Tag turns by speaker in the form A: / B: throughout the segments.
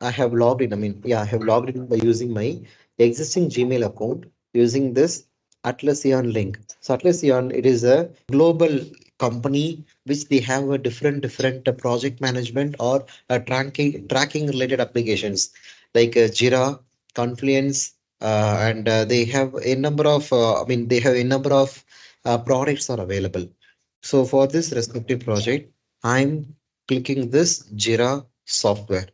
A: I have logged in. I mean, yeah, I have logged in by using my existing Gmail account using this Atlassian link. So Atlassian, it is a global company which they have a different project management or tracking related applications like JIRA, Confluence, and they have a number of. I mean, they have a number of products are available. So for this respective project, I'm clicking this JIRA software.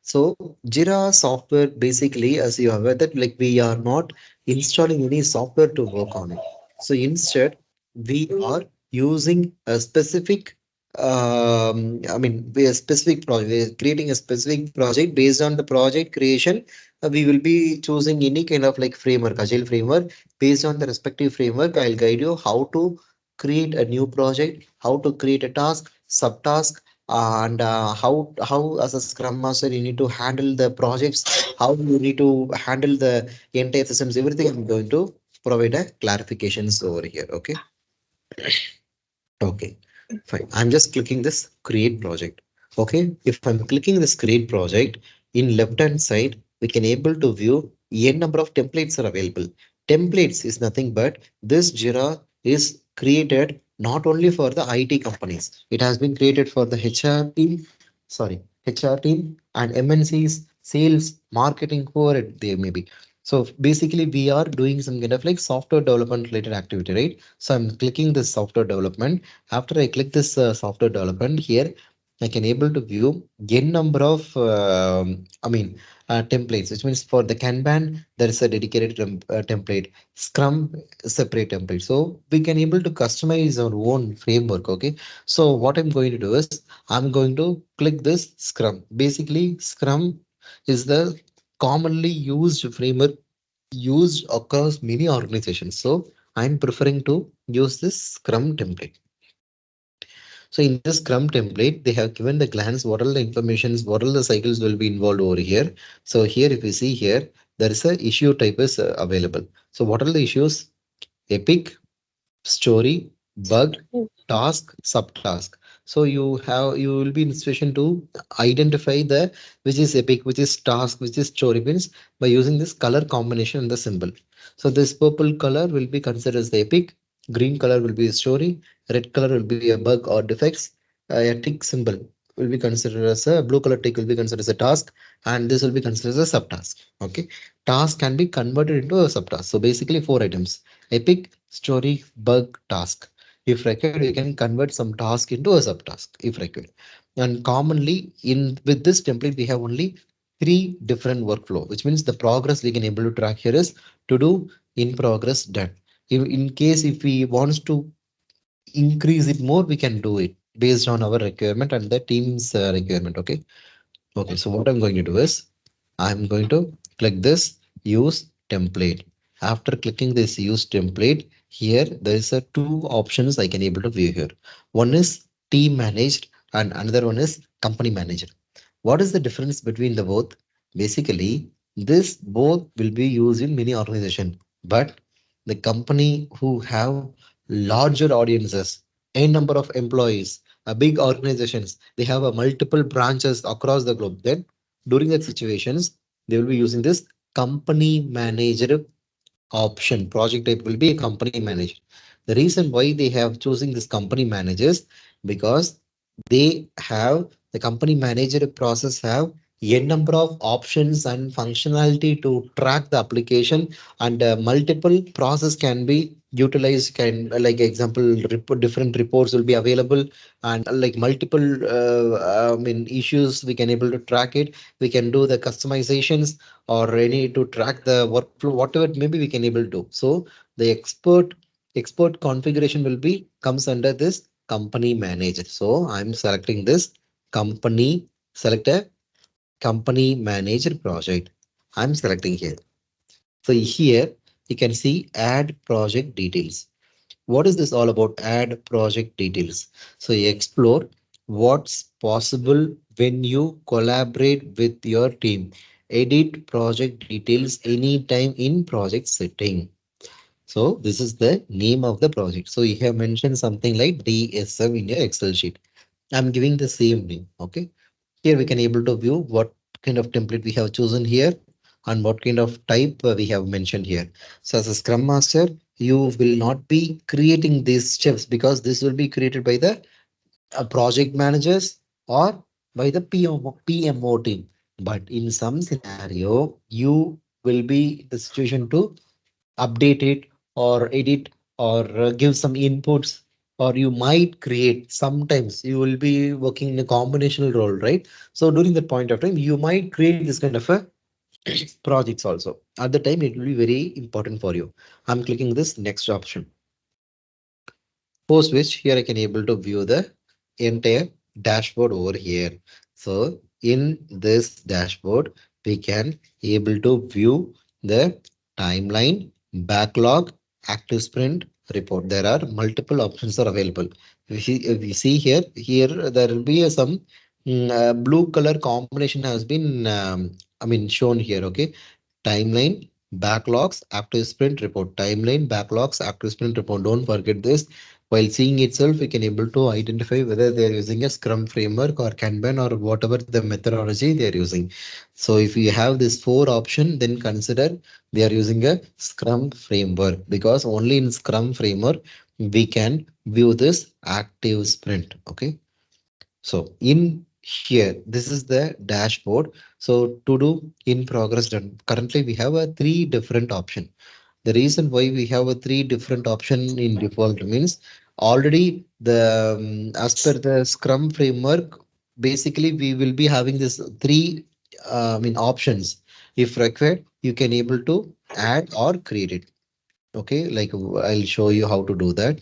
A: So Jira software basically, as you are aware that like we are not installing any software to work on it. So instead, we are using a specific, I mean, we a specific project, we are creating a specific project based on the project creation. We will be choosing any kind of like framework, agile framework. Based on the respective framework, I'll guide you how to create a new project, how to create a task, subtask, and how as a scrum master you need to handle the projects, how you need to handle the entire systems, everything I'm going to provide a clarifications over here. Okay, okay, fine. I'm just clicking this create project. Okay, if I'm clicking this create project, in left hand side we can able to view a number of templates are available. Templates is nothing but this Jira is created not only for the IT companies, it has been created for the HR team, sorry, HR team and MNCs, sales, marketing, whoever they may be. So basically we are doing some kind of like software development related activity, right? So I'm clicking this software development. After I click this software development here, I can able to view n number of templates, which means for the Kanban there is a dedicated template, Scrum separate template. So we can able to customize our own framework. Okay. So what I'm going to do is I'm going to click this Scrum. Basically, Scrum is the commonly used framework used across many organizations. So I'm preferring to use this Scrum template. So in this Scrum template, they have given the glance what all the informations, what all the cycles will be involved over here. So here, if you see here, there is a issue type is available. So what are the issues? Epic, story, bug, task, subtask. So you will be in situation to identify the which is epic, which is task, which is story means by using this color combination and the symbol. So this purple color will be considered as the epic, green color will be a story, red color will be a bug or defects, a tick symbol will be considered as a blue color tick will be considered as a task, and this will be considered as a subtask. Okay, task can be converted into a subtask. So basically four items: epic, story, bug, task. If required, we can convert some task into a subtask if required. And commonly in with this template, we have only three different workflow, which means the progress we can able to track here is to do, in progress, done. In case if we wants to increase it more, we can do it based on our requirement and the team's requirement. Okay. Okay. So what I'm going to do is I'm going to click this use template. After clicking this use template, here there is a two options I can able to view here. One is team managed and another one is company manager. What is the difference between the both? Basically, this both will be used in many organizations, but the company who have larger audiences, a number of employees, big organizations, they have a multiple branches across the globe. Then during that situations, they will be using this company manager option. Project type will be a company manager. The reason why they have choosing this company managers, because they have the company manager process have a number of options and functionality to track the application, and multiple process can be utilized, can like example different reports will be available, and like multiple issues we can able to track it. We can do the customizations or any to track the workflow, whatever maybe we can able to. So the expert configuration will be comes under this company manager. So I'm selecting this company, select a company manager project. I'm selecting here. So here you can see add project details. What is this all about? Add project details. So you explore what's possible when you collaborate with your team. Edit project details anytime in project setting. So this is the name of the project. So you have mentioned something like DSM in your Excel sheet. I'm giving the same name. Okay. Here we can able to view what kind of template we have chosen here and what kind of type we have mentioned here. So as a Scrum Master, you will not be creating these steps because this will be created by the project managers or by the PMO team. But in some scenario, you will be in the situation to update it or edit or give some inputs, or you might create. Sometimes you will be working in a combinational role, right? So during that point of time you might create this kind of a projects also. At the time it will be very important for you. I'm clicking this next option. Post which here I can able to view the entire dashboard over here. So in this dashboard, we can able to view the timeline, backlog, active sprint report. There are multiple options are available. If we see here there will be some blue color combination has been I mean shown here. Okay, timeline, backlogs, active sprint report. Timeline, backlogs, active sprint report. Don't forget this. While seeing itself, we can able to identify whether they are using a Scrum framework or Kanban or whatever the methodology they are using. So if you have this four option, then consider they are using a Scrum framework, because only in Scrum framework we can view this active sprint. Okay. So in here, this is the dashboard. So to do in progress done. Currently, we have a three different option. The reason why we have a three different option in default means already the as per the Scrum framework, basically we will be having this three I mean options. If required, you can able to add or create it. Okay, like I'll show you how to do that.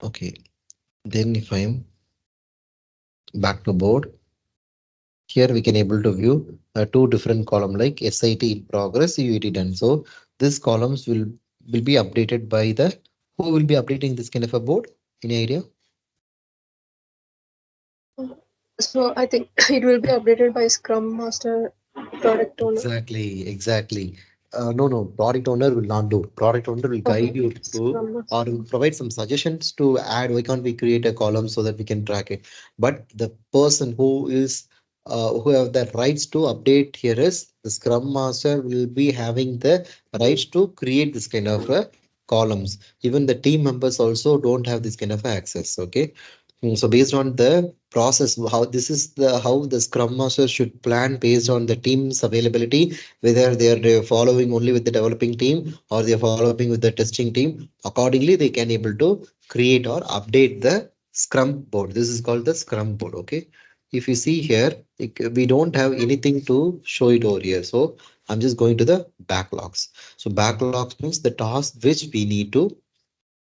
A: Okay, then if I'm back to board. Here we can able to view two different column like SIT in progress, UET done. So these columns will be updated by the who will be updating this kind of a board? Any idea?
B: So I think it will be updated by Scrum Master, Product Owner.
A: Exactly, exactly. No, no, product owner will not do. Product owner will
B: Okay,
A: guide you to
B: Scrum
A: or
B: Master.
A: will provide some suggestions to add. Why can't we create a column so that we can track it? But the person who is who have the rights to update here is the Scrum Master will be having the rights to create this kind of columns. Even the team members also don't have this kind of access. Okay. So based on the process, how this is the how the Scrum Master should plan based on the team's availability, whether they are following only with the developing team or they are following with the testing team. Accordingly, they can able to create or update the Scrum board. This is called the Scrum board. Okay. If you see here, we don't have anything to show it over here. So I'm just going to the backlogs. So backlogs means the task which we need to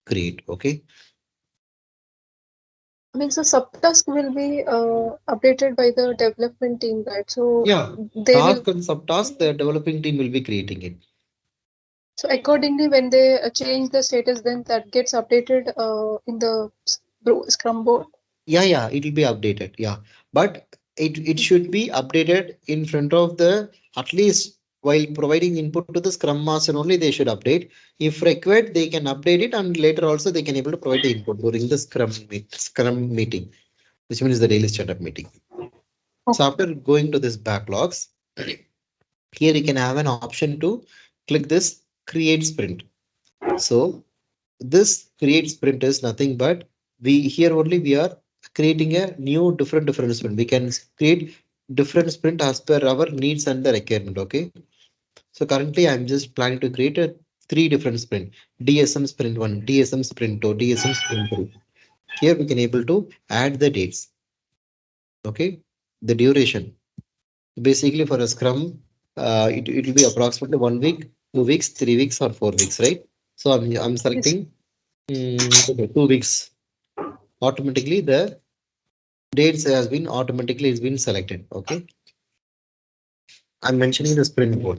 A: create. Okay.
B: I mean, so subtask will be updated by the development team, right? So
A: Yeah,
B: they will.
A: task and subtask, the developing team will be creating it.
B: So accordingly, when they change the status, then that gets updated in the Scrum board.
A: Yeah, it will be updated. Yeah, but it should be updated in front of the at least while providing input to the Scrum Master only they should update. If required, they can update it, and later also they can able to provide the input during the Scrum meeting, which means the daily startup meeting. So
B: Okay.
A: after going to this backlogs, here you can have an option to click this create sprint. So this create sprint is nothing but we here only we are creating a new different sprint. We can create different sprint as per our needs and the requirement. Okay. So currently I'm just planning to create a three different sprint. DSM sprint one, DSM sprint two, DSM sprint three. Here we can able to add the dates. Okay, the duration. Basically, for a Scrum, it will be approximately 1 week, 2 weeks, 3 weeks, or 4 weeks, right? So I'm
B: Yes.
A: selecting okay, 2 weeks. Automatically, the dates has been automatically is been selected. Okay, I'm mentioning the sprint goal.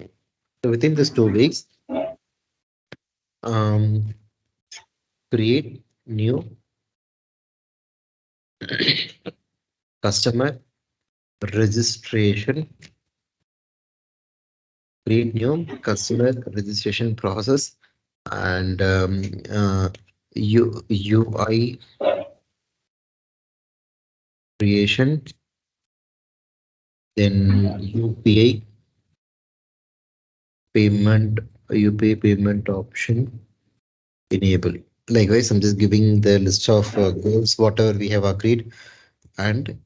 A: So within this 2 weeks, um, create new customer registration, create new customer registration process, and UI creation, then UPI payment, UPI payment option enable. Likewise, I'm just giving the list of goals, whatever we have agreed, and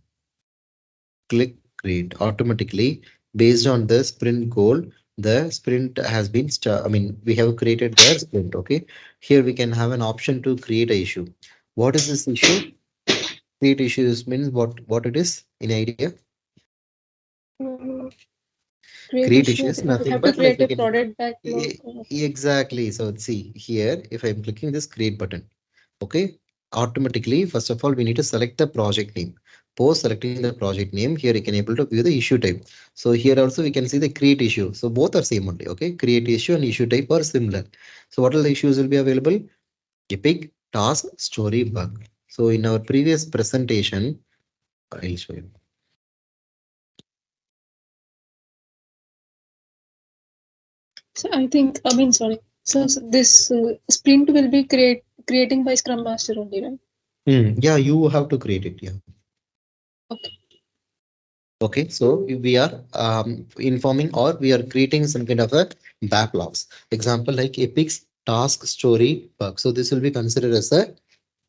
A: click create. Automatically, based on the sprint goal, the sprint has been I mean, we have created the sprint. Okay, here we can have an option to create a issue. What is this issue? Create issues means what it is in idea.
B: Mm, create
A: Create
B: issue.
A: issues,
B: We
A: nothing
B: have to
A: but like
B: create
A: we
B: a
A: can
B: product backlog.
A: exactly. So see here, if I'm clicking this create button, okay, automatically, first of all, we need to select the project name. Post selecting the project name, here you can able to view the issue type. So here also we can see the create issue. So both are same only. Okay, create issue and issue type are similar. So what are the issues will be available? Epic, task, story, bug. So in our previous presentation, I'll show you.
B: So I think, I mean, sorry. So this sprint will be creating by Scrum Master only, right?
A: Yeah, you have to create it. Yeah.
B: Okay.
A: Okay, so we are informing or we are creating some kind of a backlogs. Example like epics, task, story, bug. So this will be considered as a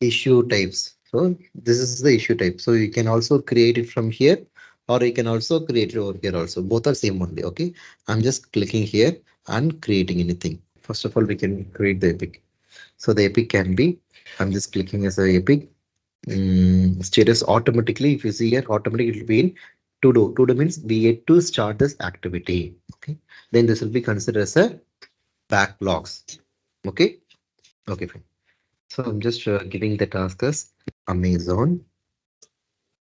A: issue types. So this is the issue type. So you can also create it from here or you can also create it over here also. Both are same only. Okay, I'm just clicking here and creating anything. First of all, we can create the epic. So the epic can be, I'm just clicking as a epic. Status automatically, if you see here, automatically it will be in to do. To do means we yet to start this activity. Okay. Then this will be considered as a backlogs. Okay. Okay, fine. So I'm just giving the task as Amazon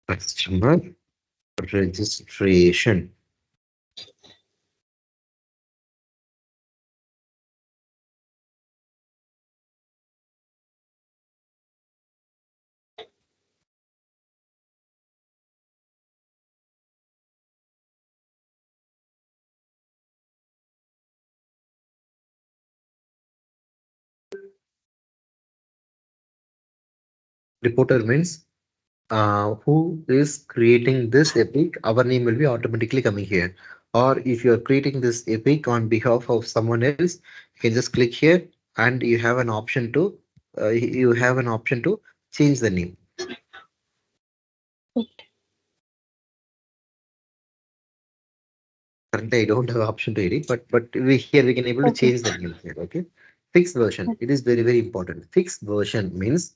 A: customer registration. Reporter means who is creating this epic, our name will be automatically coming here. Or if you are creating this epic on behalf of someone else, you can just click here and you have an option to change the name. Currently, I don't have option to edit, but we here we can able to
B: Okay.
A: change the name here. Okay, fixed version. It is very important. Fixed version means,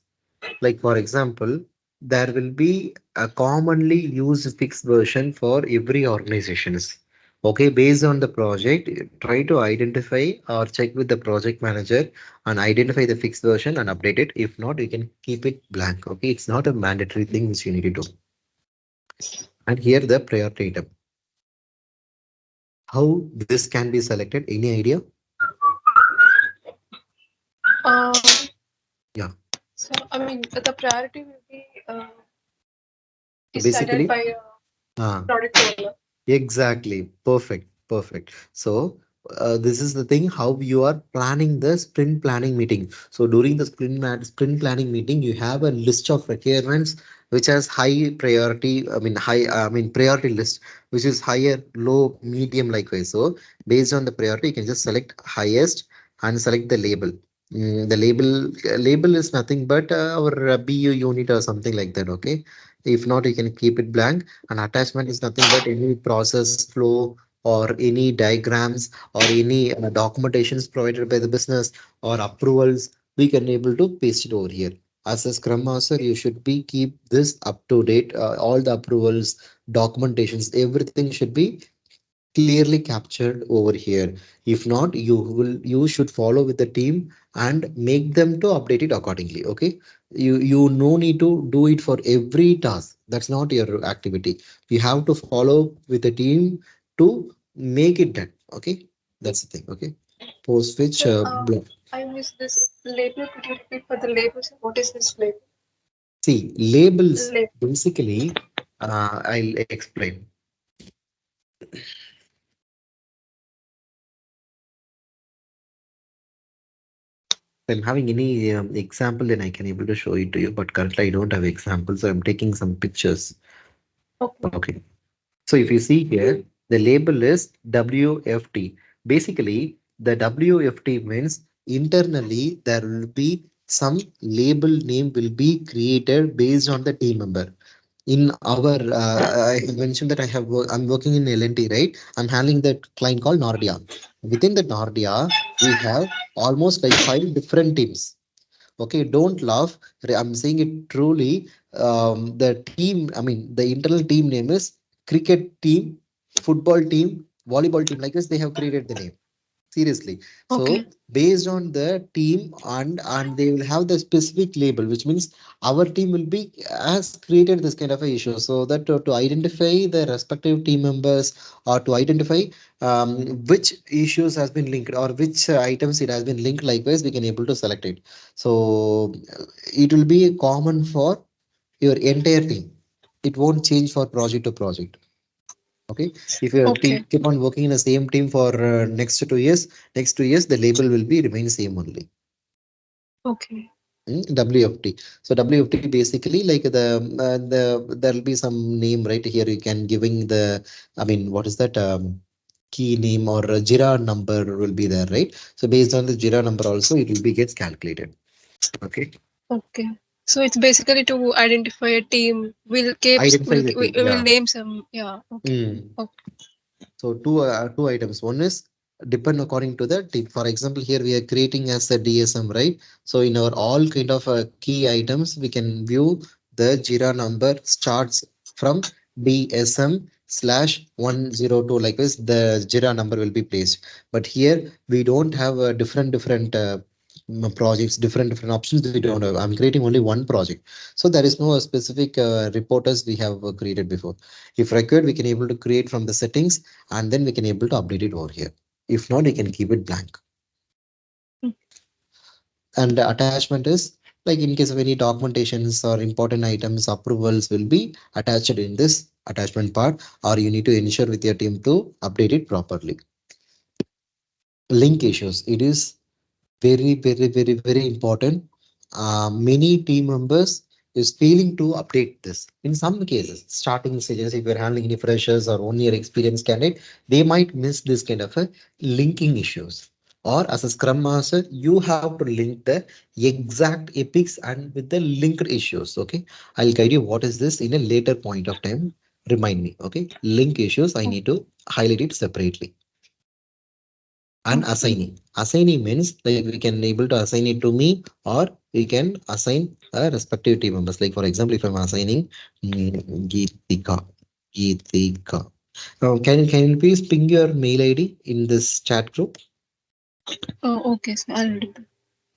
A: like for example, there will be a commonly used fixed version for every organizations. Okay, based on the project, try to identify or check with the project manager and identify the fixed version and update it. If not, you can keep it blank. Okay, it's not a mandatory thing which you need to do. And here the priority item. How this can be selected? Any idea?
B: Uh,
A: Yeah.
B: so I mean, the priority will be
A: So
B: decided
A: basically,
B: by
A: uh,
B: product owner.
A: exactly. Perfect. Perfect. So this is the thing how you are planning the sprint planning meeting. So during the sprint planning meeting, you have a list of requirements which has high priority. I mean priority list which is higher, low, medium likewise. So based on the priority, you can just select highest and select the label. The label is nothing but our BU unit or something like that. Okay. If not, you can keep it blank, and attachment is nothing but any process flow or any diagrams or any documentations provided by the business or approvals. We can able to paste it over here. As a scrum master, you should be keep this up to date. All the approvals, documentations, everything should be clearly captured over here. If not, you should follow with the team and make them to update it accordingly. Okay, you no need to do it for every task. That's not your activity. You have to follow with the team to make it done. Okay, that's the thing. Okay, post which
B: Sir,
A: block.
B: I missed this label. Could you repeat for the labels? What is this label?
A: See, labels
B: Label.
A: basically, I'll explain. If I'm having any example, then I can able to show it to you. But currently, I don't have examples, so I'm taking some pictures.
B: Okay.
A: Okay. So if you see here, the label is WFT. Basically, the WFT means internally there will be some label name will be created based on the team member. In our, I have mentioned that I'm working in L&T, right? I'm handling that client called Nordia. Within the Nordia, we have almost like five different teams. Okay, don't laugh. I'm saying it truly. The team, I mean, the internal team name is cricket team, football team, volleyball team. Like this, they have created the name. Seriously. So
B: Okay.
A: based on the team and they will have the specific label, which means our team will be has created this kind of a issue. So that to identify the respective team members or to identify which issues has been linked or which items it has been linked, likewise we can able to select it. So it will be common for your entire team. It won't change for project to project. Okay, if your team
B: Okay.
A: keep on working in the same team for next 2 years, the label will be remain same only.
B: Okay.
A: WFT. So WFT basically like the there will be some name right here. You can giving the, I mean, what is that key name or a JIRA number will be there, right? So based on the JIRA number also it will be gets calculated. Okay,
B: Okay. So it's basically to identify a team. We'll keep.
A: identify the team.
B: We will
A: Yeah.
B: name some. Yeah. Okay.
A: Mm.
B: Okay.
A: So two items. One is depend according to the team. For example, here we are creating as a DSM, right? So in our all kind of key items, we can view the JIRA number starts from DSM slash 102. Like this, the JIRA number will be placed. But here we don't have different projects, different options. We don't have. I'm creating only one project, so there is no specific reporters we have created before. If required, we can able to create from the settings and then we can able to update it over here. If not, we can keep it blank.
B: Mm.
A: And the attachment is like in case of any documentations or important items, approvals will be attached in this attachment part, or you need to ensure with your team to update it properly. Link issues. It is very important. Many team members is failing to update this. In some cases, starting stages, if you're handling any freshers or 1 year experienced candidate, they might miss this kind of a linking issues. Or as a scrum master, you have to link the exact epics and with the linked issues. Okay, I'll guide you what is this in a later point of time. Remind me. Okay, link issues. I need to highlight it separately. And
B: Okay.
A: assigning. Assigning means like we can able to assign it to me or we can assign a respective team members. Like for example, if I'm assigning Geetika, Geetika. Can you please ping your mail ID in this chat group?
B: Oh, okay. So I'll do that.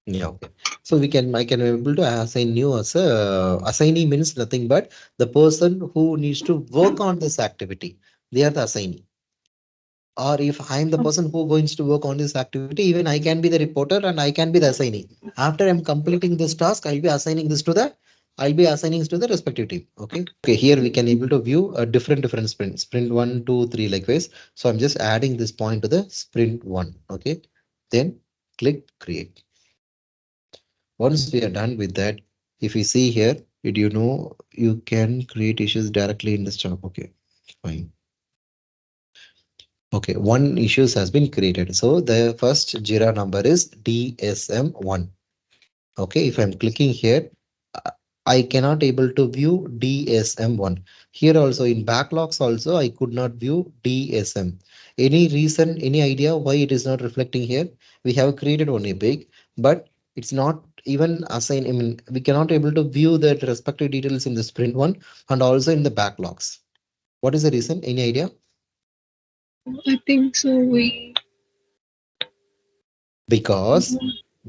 A: Yeah, okay. So we can I can able to assign you as a assignee means nothing but the person who needs to work on this activity. They are the assignee. Or if I'm the
B: Oh,
A: person who going to work on this activity, even I can be the reporter and I can be the assignee. After I'm completing this task, I'll be assigning this to the respective team. Okay. Okay. Here we can able to view a different sprint. Sprint one, two, three, likewise. So I'm just adding this point to the sprint one. Okay. Then click create. Once we are done with that, if you see here, did you know you can create issues directly in this job? Okay. Fine. Okay, one issues has been created. So the first JIRA number is DSM1. Okay, if I'm clicking here, uh, I cannot able to view DSM1. Here also in backlogs also I could not view DSM. Any reason, any idea why it is not reflecting here? We have created one epic, but it's not even assign, I mean, we cannot able to view the respective details in the sprint one and also in the backlogs. What is the reason? Any idea?
B: I think so. We
A: Because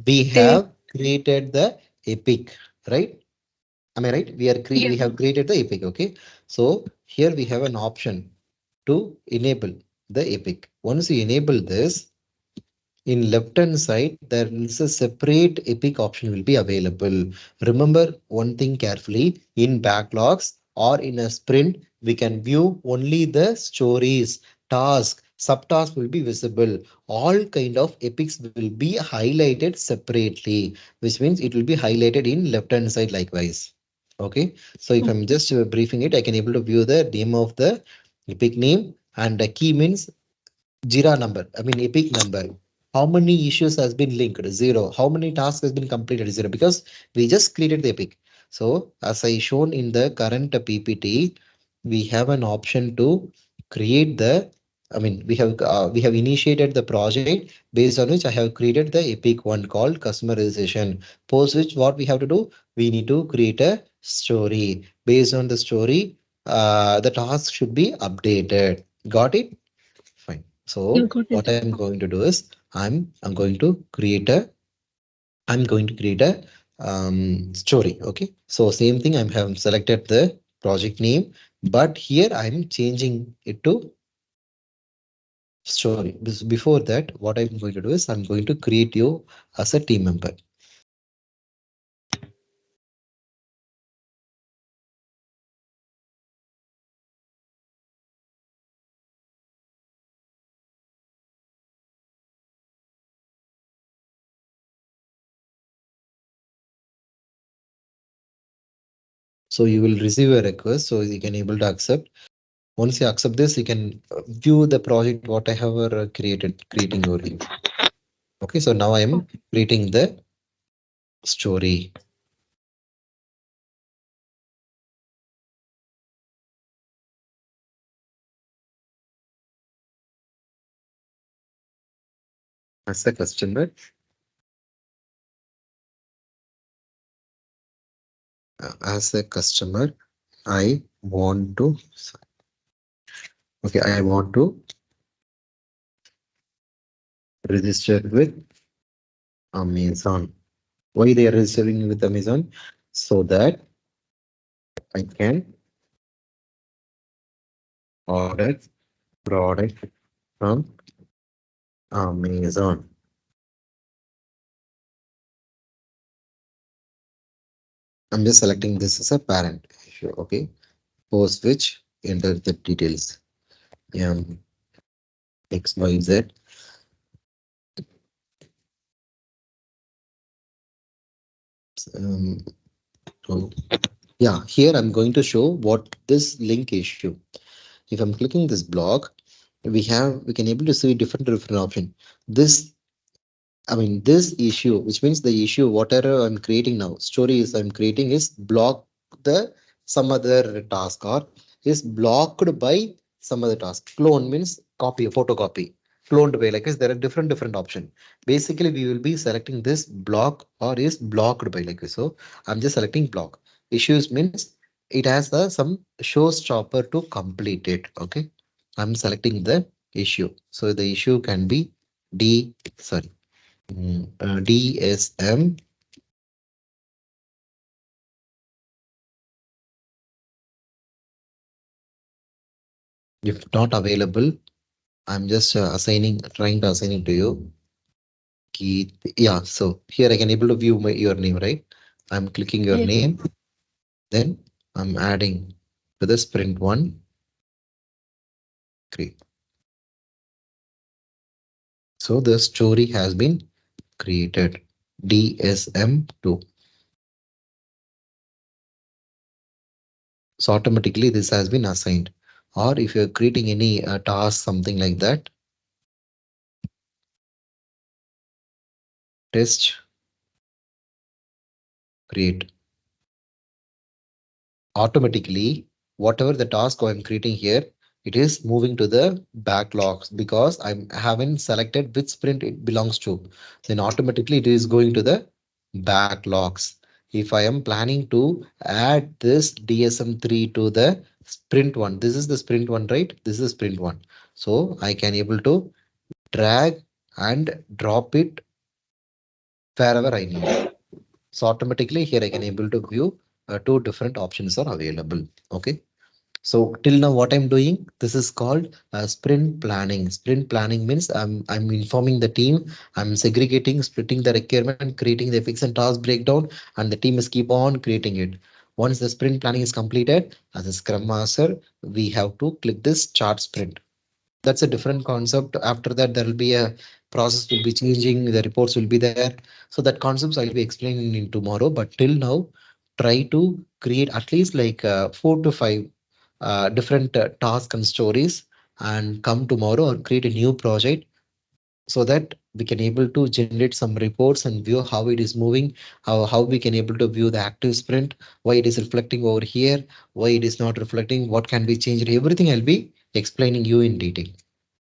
A: we
B: take
A: have created the epic, right? Am I right?
B: yeah.
A: We have created the epic. Okay. So here we have an option to enable the epic. Once you enable this, in left hand side, there is a separate epic option will be available. Remember one thing carefully, in backlogs or in a sprint, we can view only the stories, task, subtask will be visible. All kind of epics will be highlighted separately, which means it will be highlighted in left hand side likewise. Okay. So if I'm just briefing it, I can able to view the name of the epic name, and the key means JIRA number, I mean Epic number. How many issues has been linked? Zero. How many tasks has been completed? Zero. Because we just created the Epic. So as I shown in the current PPT, we have an option to create the. I mean, we have initiated the project based on which I have created the Epic one called customer registration. Post which what we have to do? We need to create a story. Based on the story, the task should be updated. Got it? Fine.
B: You
A: So
B: got
A: what
B: it.
A: I'm going to do is I'm going to create a I'm going to create a story. Okay. So same thing. I have selected the project name, but here I'm changing it to story. Before that, what I'm going to do is I'm going to create you as a team member. So you will receive a request. So you can able to accept. Once you accept this, you can view the project what I have creating over here. Okay. So now I am creating the story. As a customer, as a customer, I want to, okay, I want to register with Amazon. Why they are registering with Amazon? So that I can order product from Amazon. I'm just selecting this as a parent. Sure, okay. Post which enter the details. X, Y, Z. Um, so yeah, here I'm going to show what this link issue. If I'm clicking this block, we can able to see different option. This, I mean, this issue, which means the issue, whatever I'm creating now, stories I'm creating is block the some other task or is blocked by some other task. Clone means copy, photocopy. Cloned by, like this, there are different option. Basically, we will be selecting this block or is blocked by like this. So I'm just selecting block. Issues means it has the some showstopper to complete it. Okay. I'm selecting the issue. So the issue can be sorry. DSM, if not available, I'm just trying to assign it to you. Keith, yeah, so here I can able to view your name, right? I'm clicking your
B: Yeah.
A: name, then I'm adding to the sprint one. Great. So the story has been created. DSM2. So automatically this has been assigned. Or if you're creating any task, something like that, test, create. Automatically, whatever the task I'm creating here, it is moving to the backlogs because I haven't selected which sprint it belongs to. Then automatically it is going to the backlogs. If I am planning to add this DSM3 to the sprint one, this is the sprint one, right? This is sprint one. So I can able to drag and drop it wherever I need. So automatically here I can able to view two different options are available. Okay. So till now, what I'm doing, this is called sprint planning. Sprint planning means I'm informing the team, I'm segregating, splitting the requirement, creating the fix and task breakdown, and the team is keep on creating it. Once the sprint planning is completed, as a Scrum Master, we have to click this chart sprint. That's a different concept. After that, there will be a process will be changing, the reports will be there. So that concepts I'll be explaining in tomorrow. But till now, try to create at least like 4 to 5 different tasks and stories, and come tomorrow or create a new project so that we can able to generate some reports and view how it is moving, how we can able to view the active sprint, why it is reflecting over here, why it is not reflecting, what can be changed. Everything I'll be explaining you in detail.